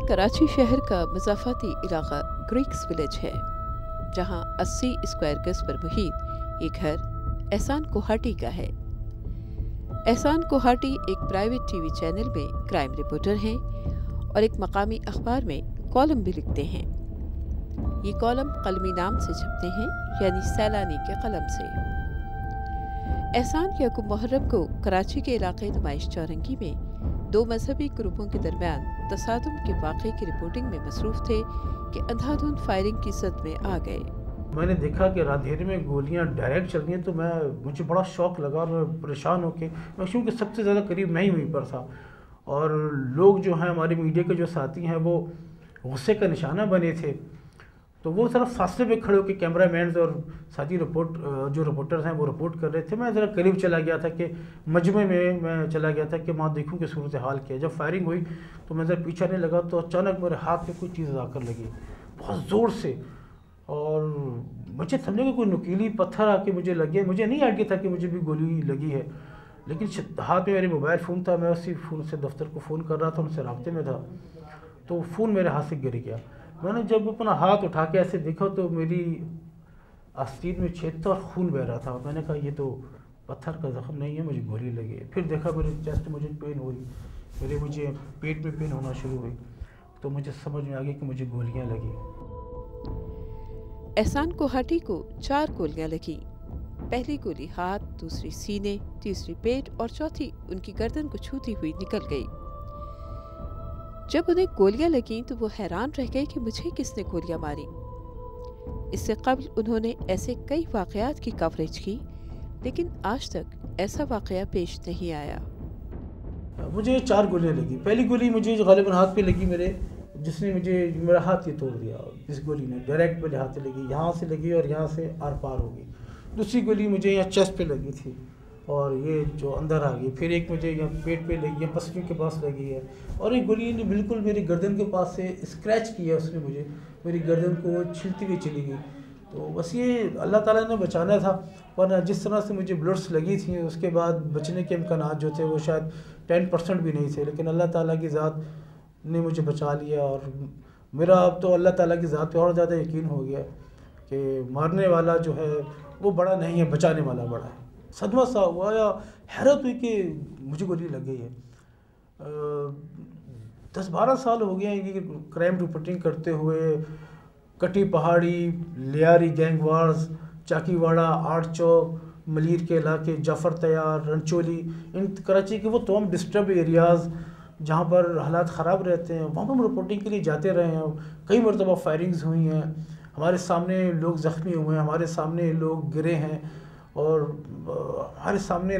کراچی شہر کا مضافاتی علاقہ گریکس ولیج ہے، جہاں 80 اسکوائر گز پر محیط یہ گھر احسان کوہاٹی کا ہے۔ احسان کوہاٹی ایک پرائیویٹ ٹی وی چینل میں کرائم رپورٹر ہیں اور ایک مقامی اخبار میں کالم بھی لکھتے ہیں۔ یہ کالم قلمی نام سے چھپتے ہیں، یعنی سیلانی کے قلم سے۔ احسان یکم محرم کو کراچی کے علاقے نمائش چورنگی میں دو مذہبی گروپوں کے درمیان تصادم کے واقعے کی رپورٹنگ میں مصروف تھے کہ اندھا دھند فائرنگ کی زد میں آ گئے۔ میں نے دیکھا کہ اندھیرے میں گولیاں ڈائریکٹ چل رہی ہیں، تو مجھے بڑا شوق لگا اور میں پریشان ہو کے کیونکہ سب سے زیادہ قریب میں ہی وہیں پر تھا، اور لوگ جو ہیں ہمارے میڈیا کے جو ساتھی ہیں وہ غصے کا نشانہ بنے تھے، تو وہ ذرا فاصلے پہ کھڑے ہو کے کیمرہ مینز اور ساتھی جو رپورٹرز ہیں وہ رپورٹ کر رہے تھے۔ میں ذرا قریب چلا گیا تھا کہ مجمع میں چلا گیا تھا کہ وہاں دیکھوں کہ صورتحال کیا ہے۔ جب فائرنگ ہوئی تو میں ذرا پیچھے نہیں لگا تو اچانک میرے ہاتھ میں کوئی چیز آ کر لگی بہت زور سے، اور مجھے سمجھے کہ کوئی نکیلی پتھر آ کے مجھے لگے۔ مجھے نہیں آئیڈیا تھا کہ مجھے بھی گولی لگی ہے، لیکن ہاتھ میں میرے موبائل فون تھا، میں اسی فون سے دفتر کو فون کر رہا تھا، ان سے رابطے میں تھا، تو فون میرے ہاتھ سے گر گیا۔ میں نے جب اپنا ہاتھ اٹھا کے ایسے دیکھا تو میری آستین میں چھید تھا اور خون بہہ رہا تھا۔ میں نے کہا یہ تو پتھر کا زخم نہیں ہے، مجھے گولی لگی ہے۔ پھر دیکھا میرے چیسٹ مجھے پین ہوئی، مجھے پیٹ میں پین ہونا شروع ہوئی، تو مجھے سمجھ میں آ گئی کہ مجھے گولیاں لگی۔ احسان کوہاٹی کو 4 گولیاں لگیں۔ پہلی گولی ہاتھ، دوسری سینے، تیسری پیٹ اور چوتھی ان کی گردن کو چھوتی ہوئی نکل گئی۔ جب انہیں گولیاں لگیں تو وہ حیران رہ گئے کہ مجھے کس نے گولیاں ماری۔ اس سے قبل انہوں نے ایسے کئی واقعات کی کوریج کی، لیکن آج تک ایسا واقعہ پیش نہیں آیا۔ مجھے 4 گولیاں لگی۔ پہلی گولی مجھے غالباً ہاتھ پہ لگی میرے، جس نے میرا ہاتھ یہ توڑ دیا۔ اس گولی نے ڈائریکٹ میرے ہاتھ پہ لگی، یہاں سے لگی اور یہاں سے آر پار ہو گئی۔ دوسری گولی مجھے یہاں چیسٹ پہ لگی تھی اور یہ جو اندر آ گئی۔ پھر ایک مجھے یہاں پیٹ پہ لگی ہے، پسلیوں کے پاس لگی ہے، اور ایک گولی نے بالکل میری گردن کے پاس سے اسکریچ کیا، اس نے مجھے میری گردن کو چھلتی ہوئی چلی گئی۔ تو بس یہ اللہ تعالیٰ نے بچانا تھا، ورنہ جس طرح سے مجھے بلٹس لگی تھیں اس کے بعد بچنے کے امکانات جو تھے وہ شاید 10% بھی نہیں تھے، لیکن اللہ تعالیٰ کی ذات نے مجھے بچا لیا، اور میرا اب تو اللہ تعالیٰ کی ذات پہ اور زیادہ یقین ہو گیا کہ مارنے والا جو ہے وہ بڑا نہیں ہے، بچانے والا بڑا ہے۔ صدمہ سا ہوا یا حیرت ہوئی کہ مجھے گولی لگ گئی ہے۔ 10-12 سال ہو گئے ہیں یہ کرائم رپورٹنگ کرتے ہوئے۔ کٹی پہاڑی، Lyari gang wars, Chaki Wada, art چوک، ملیر کے علاقے، جعفر تیار، رنچولی، ان کراچی کے وہ تمام ڈسٹرب ایریاز جہاں پر حالات خراب رہتے ہیں وہاں پر ہم رپورٹنگ کے لیے جاتے رہے ہیں۔ کئی مرتبہ فائرنگز ہوئی ہیں، ہمارے سامنے لوگ زخمی ہوئے ہیں، ہمارے سامنے لوگ گرے ہیں، اور ہمارے سامنے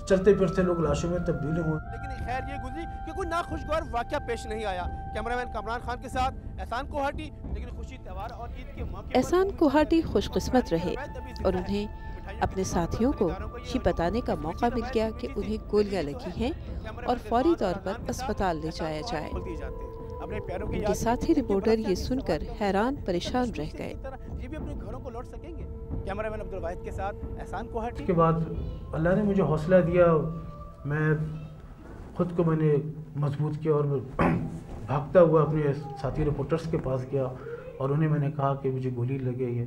چلتے پھرتے لوگ لاشوں میں تبدیل ہوئے۔ لیکن خیر یہ گزری کہ کوئی ناخوشگوار واقعہ پیش نہیں آیا۔ کیمرہ مین کامران خان کے ساتھ احسان کوہاٹی۔ لیکن خوشی تہوار اور عید کے موقع پر احسان کوہاٹی خوش قسمت رہے اور انہیں اپنے ساتھیوں کو یہ بتانے کا موقع مل گیا کہ انہیں گولیاں لگی ہیں اور فوری طور پر اسپتال لے جایا جائے۔ ان کے ساتھی رپورٹر یہ سن کر حیران پریشان رہ گئے۔ یہ بھی اپنے گھروں کو لوٹ سکیں گے؟ کیمرہ مین عبدالواحد کے ساتھ احسان کوہاٹی۔ اس کے بعد اللہ نے مجھے حوصلہ دیا، میں خود کو میں نے مضبوط کیا اور بھاگتا ہوا اپنے ساتھی رپورٹرز کے پاس گیا اور انہیں میں نے کہا کہ مجھے گولی لگ گئی ہے۔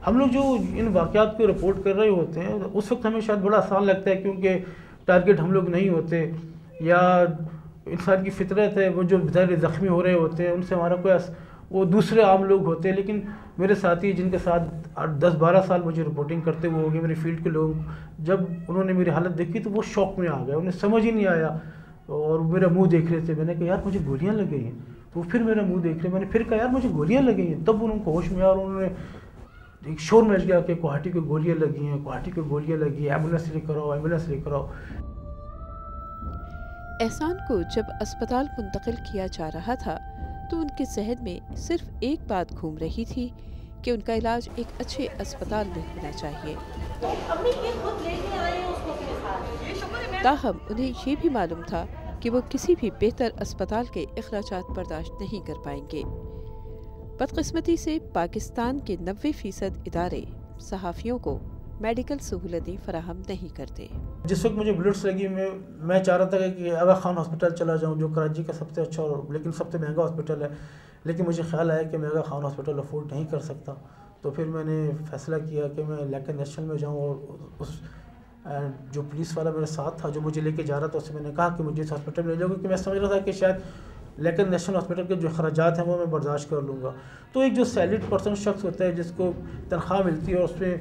ہم لوگ جو ان واقعات کو رپورٹ کر رہے ہوتے ہیں اس وقت ہمیں شاید بڑا آسان لگتا ہے، کیونکہ ٹارگٹ ہم لوگ نہیں ہوتے، یا انسان کی فطرت ہے، وہ جو بظاہر زخمی ہو رہے ہوتے ہیں ان سے ہمارا کوئی وہ دوسرے عام لوگ ہوتے ہیں۔ لیکن میرے ساتھی جن کے ساتھ 10-12 سال مجھے رپورٹنگ کرتے ہوئے ہو گئے، میرے فیلڈ کے لوگ، جب انہوں نے میری حالت دیکھی تو وہ شوق میں آ گئے، انہیں سمجھ ہی نہیں آیا، اور میرا منہ دیکھ رہے تھے۔ میں نے کہا یار مجھے گولیاں لگ گئی ہیں، تو پھر میرا منہ دیکھ رہے، میں نے پھر کہا یار مجھے گولیاں لگ گئی ہیں، تب ان کو ہوش میں آیا اور انہوں نے ایک شور مچ گیا کہ کوہاٹی کو گولیاں لگی ہیں، کوہاٹی کو گولیاں لگی ہیں، ایمبولینس لے کر آؤ، ایمبولینس لے کر آؤ۔ احسان کو جب اسپتال منتقل کیا جا رہا تھا تو ان کے ذہن میں صرف ایک بات گھوم رہی تھی کہ ان کا علاج ایک اچھے اسپتال میں ہونا چاہیے۔ تاہم انہیں یہ بھی معلوم تھا کہ وہ کسی بھی بہتر اسپتال کے اخراجات برداشت نہیں کر پائیں گے۔ بدقسمتی سے پاکستان کے 90% ادارے صحافیوں کو میڈیکل سہولتیں فراہم نہیں کرتے۔ جس وقت مجھے بلٹس لگی میں چاہ رہا تھا کہ آغا خان ہاسپٹل چلا جاؤں، جو کراچی کا سب سے اچھا اور لیکن سب سے مہنگا ہاسپٹل ہے، لیکن مجھے خیال آیا کہ میں آغا خان ہاسپٹل افورڈ نہیں کر سکتا، تو پھر میں نے فیصلہ کیا کہ میں لیکن نیشنل میں جاؤں، اور اس جو پولیس والا میرے ساتھ تھا جو مجھے لے کے جا رہا تھا اس سے میں نے کہا کہ مجھے اس ہاسپٹل میں لے جاؤ، کیونکہ میں سمجھ رہا تھا کہ شاید لیکن نیشنل ہاسپٹل کے جو اخراجات ہیں وہ میں برداشت کر لوں گا۔ تو ایک جو سیلریڈ پرسن شخص ہوتا ہے جس کو تنخواہ ملتی ہے اور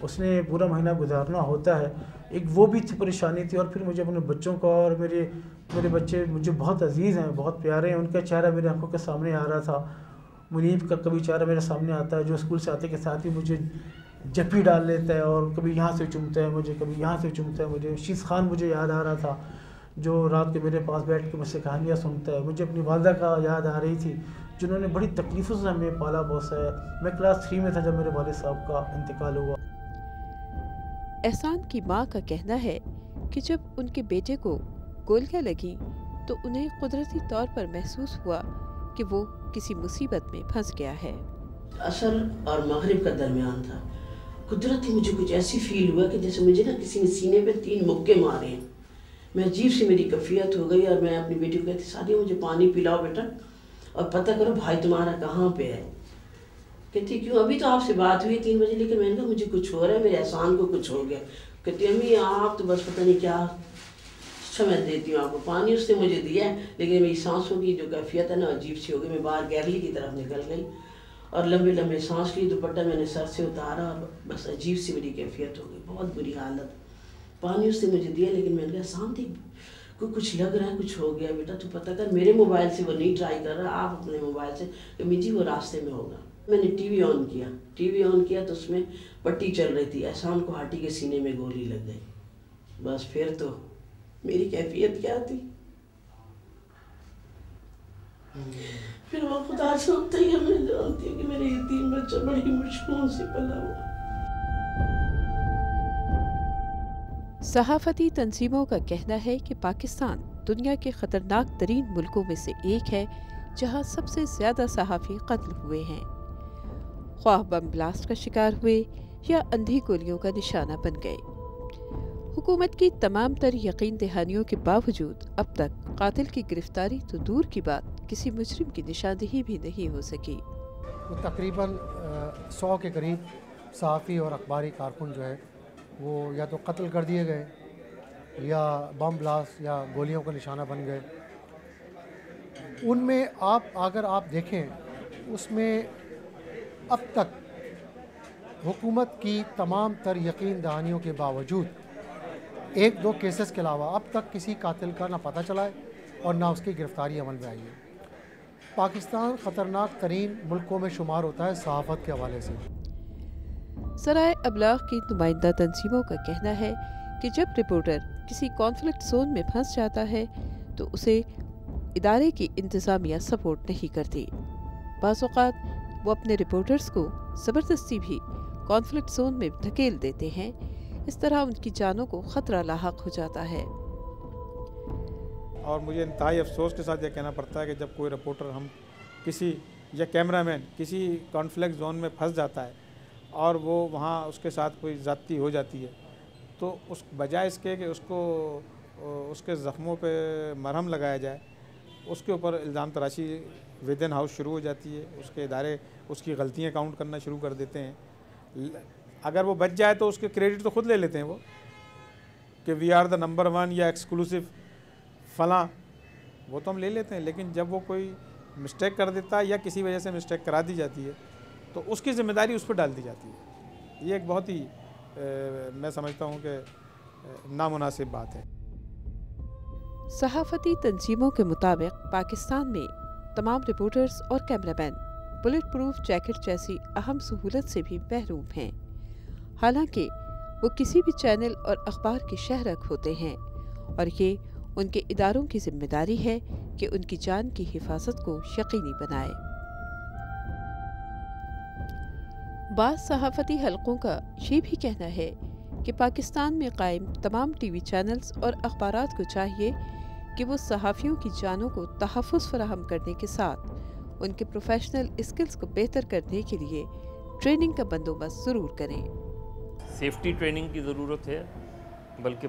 اس نے پورا مہینہ گزارنا ہوتا ہے، ایک وہ بھی پریشانی تھی، اور پھر مجھے اپنے بچوں کا، اور میرے بچے مجھے بہت عزیز ہیں، بہت پیارے ہیں، ان کا چہرہ میرے آنکھوں کے سامنے آ رہا تھا۔ منیب کا کبھی چہرہ میرے سامنے آتا ہے جو اسکول سے آتے کے ساتھ ہی مجھے جپی ڈال لیتا ہے، اور کبھی یہاں سے چومتا ہے مجھے، کبھی یہاں سے چومتا ہے مجھے۔ شیز خان مجھے یاد آ رہا تھا جو رات کے میرے پاس بیٹھ کے مجھ سے کہانیاں سنتا ہے۔ مجھے اپنی والدہ کا یاد آ رہی تھی جنہوں نے بڑی تکلیفوں سے ہمیں پالا پوسا ہے۔ میں کلاس 3 میں تھا جب میرے والد صاحب کا انتقال ہوا۔ احسان کی ماں کا کہنا ہے کہ جب ان کے بیٹے کو گولیاں لگیں تو انہیں قدرتی طور پر محسوس ہوا کہ وہ کسی مصیبت میں پھنس گیا ہے۔ عصر اور مغرب کا درمیان تھا، قدرتی مجھے کچھ ایسی فیل ہوا کہ جیسے مجھے نا کسی نے سینے پہ 3 مکے مارے ہیں۔ میں عجیب سی میری کیفیت ہو گئی، اور میں اپنی بیٹی کو کہتی سادیہ مجھے پانی پلاؤ بیٹا، اور پتہ کرو بھائی تمہارا کہاں پہ ہے۔ کہتی کیوں، ابھی تو آپ سے بات ہوئی 3 بجے، لیکن میں نے کہا مجھے کچھ ہو رہا ہے، میرے احسان کو کچھ ہو گیا۔ کہتی امی آپ تو بس پتہ نہیں کیا، اچھا میں دیتی ہوں آپ کو پانی۔ اس نے مجھے دیا ہے، لیکن میری سانسوں کی جو کیفیت ہے نا عجیب سی ہو گئی۔ میں باہر گیرلی کی طرف نکل گئی اور لمبے لمبے سانس لی، دوپٹہ میں نے سر سے اتارا، اور بس عجیب سی میری کیفیت ہو گئی، بہت بری حالت۔ پانی اس نے مجھے دیا، لیکن میں نے کہا احسان دیکھ کچھ لگ رہا ہے، کچھ ہو گیا بیٹا، تو پتہ کر۔ میرے موبائل سے وہ نہیں ٹرائی کر رہا، آپ اپنے موبائل سے، کہ میجی وہ راستے میں ہوگا۔ میں نے ٹی وی آن کیا تو اس میں پٹی چل رہی تھی، احسان کوہاٹی کے سینے میں گولی لگ گئی۔ بس پھر تو میری کیفیت کیا تھی، پھر وہ خدا سنتا ہی، میں جانتی ہوں کہ میرے یتیم بچہ بڑی مشکلوں سے پلا ہوا۔ صحافتی تنظیموں کا کہنا ہے کہ پاکستان دنیا کے خطرناک ترین ملکوں میں سے ایک ہے جہاں سب سے زیادہ صحافی قتل ہوئے ہیں، خواہ بم بلاسٹ کا شکار ہوئے یا اندھی گولیوں کا نشانہ بن گئے۔ حکومت کی تمام تر یقین دہانیوں کے باوجود اب تک قاتل کی گرفتاری تو دور کی بات، کسی مجرم کی نشاندہی بھی نہیں ہو سکی۔ تقریباً 100 کے قریب صحافی اور اخباری کارکن جو ہے وہ یا تو قتل کر دیے گئے، یا بم بلاسٹ یا گولیوں کا نشانہ بن گئے۔ ان میں اگر آپ دیکھیں، اس میں اب تک حکومت کی تمام تر یقین دہانیوں کے باوجود 1-2 کیسز کے علاوہ اب تک کسی قاتل کا نہ پتہ چلا ہے اور نہ اس کی گرفتاری عمل میں آئی ہے۔ پاکستان خطرناک ترین ملکوں میں شمار ہوتا ہے صحافت کے حوالے سے۔ ذرائع ابلاغ کی نمائندہ تنظیموں کا کہنا ہے کہ جب رپورٹر کسی کانفلکٹ زون میں پھنس جاتا ہے تو اسے ادارے کی انتظامیہ سپورٹ نہیں کرتی۔ بعض اوقات وہ اپنے رپورٹرز کو زبردستی بھی کانفلکٹ زون میں دھکیل دیتے ہیں، اس طرح ان کی جانوں کو خطرہ لاحق ہو جاتا ہے۔ اور مجھے انتہائی افسوس کے ساتھ یہ کہنا پڑتا ہے کہ جب کوئی رپورٹر یا کیمرہ مین کسی کانفلکٹ زون میں پھنس جاتا ہے اور وہ وہاں اس کے ساتھ کوئی زیادتی ہو جاتی ہے، تو اس بجائے اس کے کہ اس کے زخموں پہ مرہم لگایا جائے، اس کے اوپر الزام تراشی ود ان ہاؤس شروع ہو جاتی ہے۔ اس کے ادارے اس کی غلطیاں کاؤنٹ کرنا شروع کر دیتے ہیں۔ اگر وہ بچ جائے تو اس کے کریڈٹ تو خود لے لیتے ہیں وہ، کہ وی آر دا نمبر 1 یا ایکسکلوسیو فلاں، وہ تو ہم لے لیتے ہیں، لیکن جب وہ کوئی مسٹیک کر دیتا ہے یا کسی وجہ سے مسٹیک کرا دی جاتی ہے تو اس کی ذمہ داری اس پہ ڈال دی جاتی ہے۔ یہ ایک بہت ہی میں سمجھتا ہوں کہ نامناسب بات ہے۔ صحافتی تنظیموں کے مطابق پاکستان میں تمام رپورٹرز اور کیمرہ مین بلٹ پروف جیکٹ جیسی اہم سہولت سے بھی محروم ہیں، حالانکہ وہ کسی بھی چینل اور اخبار کے شہرک ہوتے ہیں، اور یہ ان کے اداروں کی ذمہ داری ہے کہ ان کی جان کی حفاظت کو یقینی بنائے۔ بعض صحافتی حلقوں کا یہ بھی کہنا ہے کہ پاکستان میں قائم تمام ٹی وی چینلز اور اخبارات کو چاہیے کہ وہ صحافیوں کی جانوں کو تحفظ فراہم کرنے کے ساتھ ان کے پروفیشنل اسکلز کو بہتر کرنے کے لیے ٹریننگ کا بندوبست ضرور کریں۔ سیفٹی ٹریننگ کی ضرورت ہے، بلکہ